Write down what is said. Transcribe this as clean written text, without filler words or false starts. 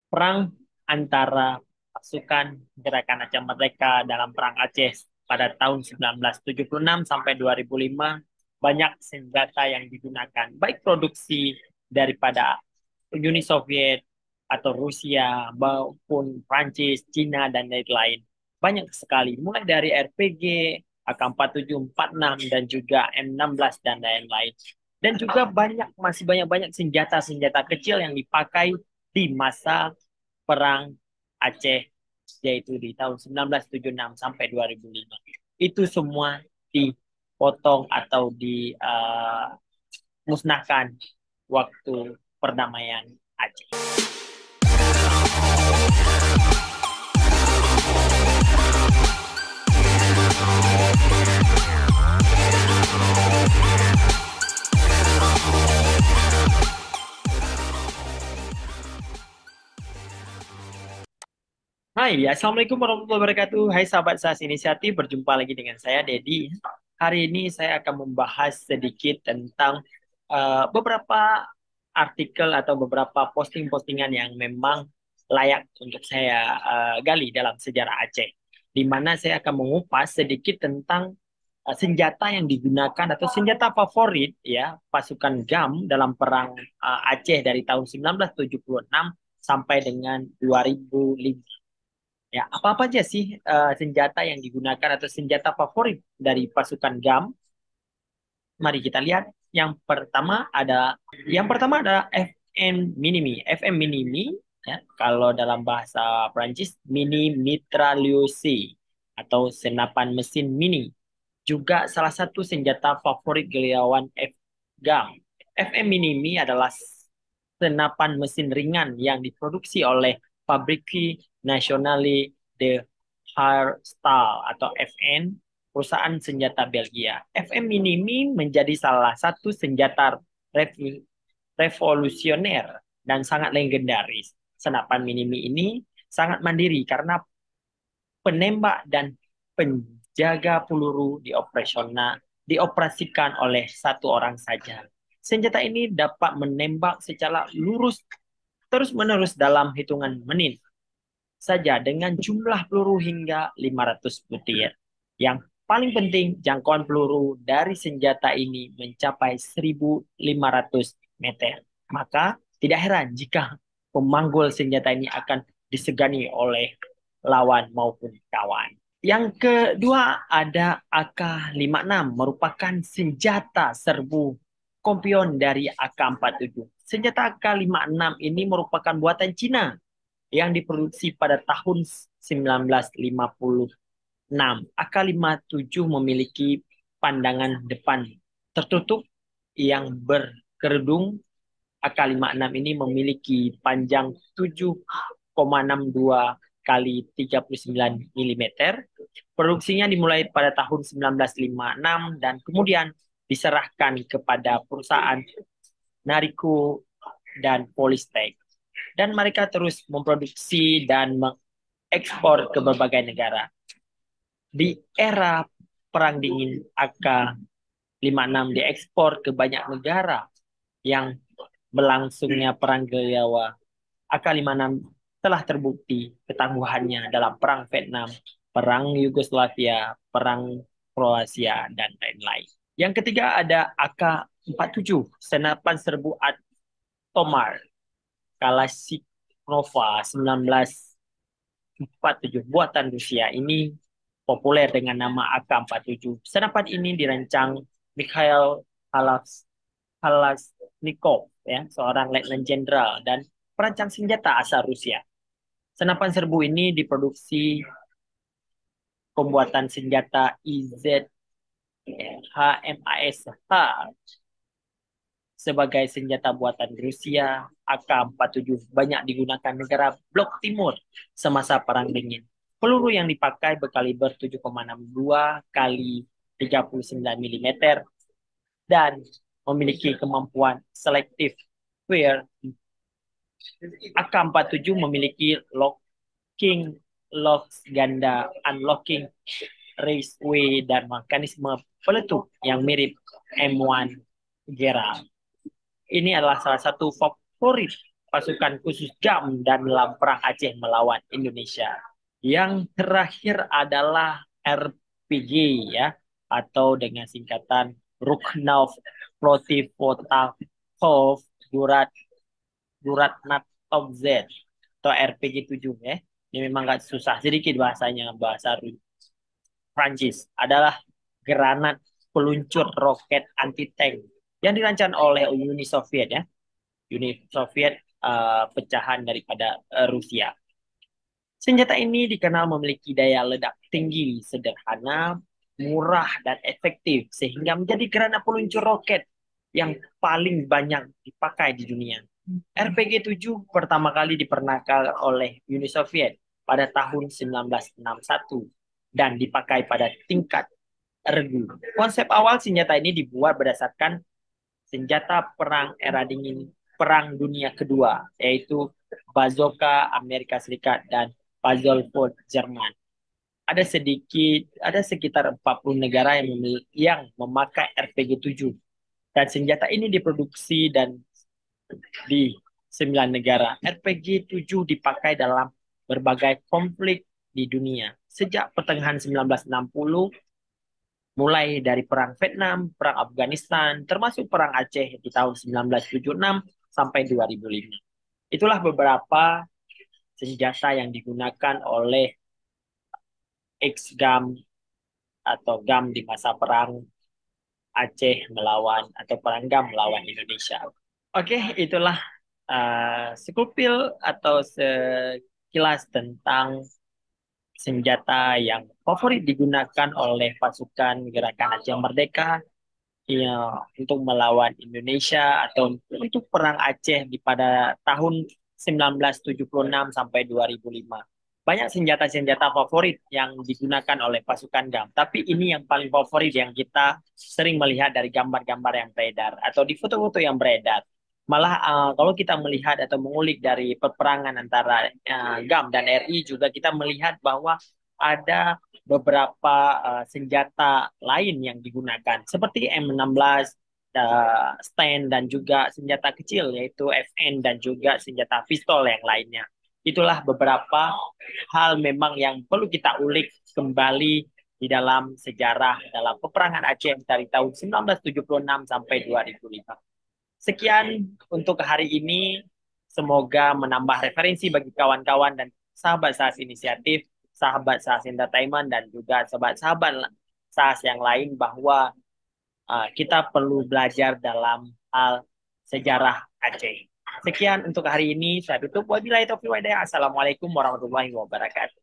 perang antara pasukan Gerakan Aceh Merdeka dalam Perang Aceh pada tahun 1976 sampai 2005, banyak senjata yang digunakan, baik produksi daripada Uni Soviet atau Rusia maupun Prancis, Cina dan lain-lain. Banyak sekali, mulai dari RPG, AK-47, 46 dan juga M16 dan lain-lain. Dan juga masih banyak senjata-senjata kecil yang dipakai di masa Perang Aceh, yaitu di tahun 1976 sampai 2005. Itu semua dipotong atau dimusnahkan waktu perdamaian Aceh. Hai, Assalamualaikum warahmatullahi wabarakatuh. Hai sahabat SAS Inisiatif, berjumpa lagi dengan saya, Dedi. Hari ini saya akan membahas sedikit tentang beberapa artikel atau beberapa posting-postingan yang memang layak untuk saya gali dalam sejarah Aceh. Di mana saya akan mengupas sedikit tentang senjata yang digunakan atau senjata favorit ya pasukan GAM dalam perang Aceh dari tahun 1976 sampai dengan 2005. Ya, apa-apa aja sih senjata yang digunakan atau senjata favorit dari pasukan GAM? Mari kita lihat. Yang pertama ada FM Minimi. FM Minimi ya, kalau dalam bahasa Prancis mini mitrailleuse atau senapan mesin mini. Juga salah satu senjata favorit gerilyawan GAM. FM Minimi adalah senapan mesin ringan yang diproduksi oleh Fabrique Nationale de Hardstyle atau FN, perusahaan senjata Belgia. FM Minimi menjadi salah satu senjata revolusioner dan sangat legendaris. Senapan Minimi ini sangat mandiri karena penembak dan penjaga peluru dioperasikan oleh satu orang saja. Senjata ini dapat menembak secara lurus terus-menerus dalam hitungan menit saja dengan jumlah peluru hingga 500 butir. Yang paling penting, jangkauan peluru dari senjata ini mencapai 1.500 meter. Maka tidak heran jika pemanggul senjata ini akan disegani oleh lawan maupun kawan. Yang kedua ada AK-56, merupakan senjata serbu kompion dari AK-47. Senjata AK-56 ini merupakan buatan Cina yang diproduksi pada tahun 1956. AK-57 memiliki pandangan depan tertutup yang berkerudung. AK-56 ini memiliki panjang 7,62 kali 39 milimeter. Produksinya dimulai pada tahun 1956 dan kemudian diserahkan kepada perusahaan Nariko dan Polystek. Dan mereka terus memproduksi dan mengekspor ke berbagai negara. Di era Perang Dingin, AK-56 diekspor ke banyak negara yang berlangsungnya perang gerilya. AK-56 telah terbukti ketangguhannya dalam Perang Vietnam, Perang Yugoslavia, Perang Kroasia, dan lain-lain. Yang ketiga ada AK-47, senapan serbu Tomar Kalashnikova 1947 buatan Rusia. Ini populer dengan nama AK-47. Senapan ini dirancang Mikhail Kalashnikov, ya, seorang letnan jenderal dan perancang senjata asal Rusia. Senapan serbu ini diproduksi pembuatan senjata IZHMASH sebagai senjata buatan Rusia. AK-47 banyak digunakan negara Blok Timur semasa Perang Dingin. Peluru yang dipakai berkaliber 7,62 kali 39 milimeter dan memiliki kemampuan selektif fire. AK-47 memiliki locking locks ganda, unlocking raceway, dan mekanisme peletup yang mirip M1 Gerald. Ini adalah salah satu favorit pasukan khusus GAM dan dalam Perang Aceh melawan Indonesia. Yang terakhir adalah RPG ya, atau dengan singkatan Rukhnov Protipotakov Gurat Guratnatovz atau RPG-7 ya. Ini memang agak susah sedikit bahasanya, bahasa Prancis. Adalah granat peluncur roket anti-tank yang dirancang oleh Uni Soviet ya. Uni Soviet pecahan daripada Rusia. Senjata ini dikenal memiliki daya ledak tinggi, sederhana, murah, dan efektif, sehingga menjadi granat peluncur roket yang paling banyak dipakai di dunia. RPG-7 pertama kali diperkenalkan oleh Uni Soviet pada tahun 1961 dan dipakai pada tingkat regu. Konsep awal senjata ini dibuat berdasarkan senjata perang era dingin Perang Dunia Kedua, yaitu Bazooka Amerika Serikat dan Pasolford Jerman. Ada sekitar 40 negara yang memakai RPG-7 dan senjata ini diproduksi dan di 9 negara. RPG-7 dipakai dalam berbagai konflik di dunia. Sejak pertengahan 1960, mulai dari Perang Vietnam, Perang Afghanistan, termasuk Perang Aceh di tahun 1976 sampai 2005. Itulah beberapa senjata yang digunakan oleh ex-GAM atau GAM di masa Perang Aceh melawan atau Perang GAM melawan Indonesia. Oke, itulah sekupil atau sekilas tentang senjata yang favorit digunakan oleh pasukan Gerakan Aceh Merdeka ya, untuk melawan Indonesia atau untuk Perang Aceh pada tahun 1976 sampai 2005. Banyak senjata-senjata favorit yang digunakan oleh pasukan GAM, tapi ini yang paling favorit yang kita sering melihat dari gambar-gambar yang beredar atau di foto-foto yang beredar. Malah kalau kita melihat atau mengulik dari peperangan antara GAM dan RI juga kita melihat bahwa ada beberapa senjata lain yang digunakan seperti M16, stand dan juga senjata kecil yaitu FN dan juga senjata pistol yang lainnya. Itulah beberapa hal memang yang perlu kita ulik kembali di dalam sejarah dalam peperangan Aceh dari tahun 1976 sampai 2005. Sekian untuk hari ini. Semoga menambah referensi bagi kawan-kawan dan sahabat SAS Inisiatif, sahabat SAS Entertainment, dan juga sahabat-sahabat SAS yang lain bahwa kita perlu belajar dalam hal sejarah Aceh. Sekian untuk hari ini. Saya tutup. Wabillahi taufiq wal hidayah. Assalamualaikum warahmatullahi wabarakatuh.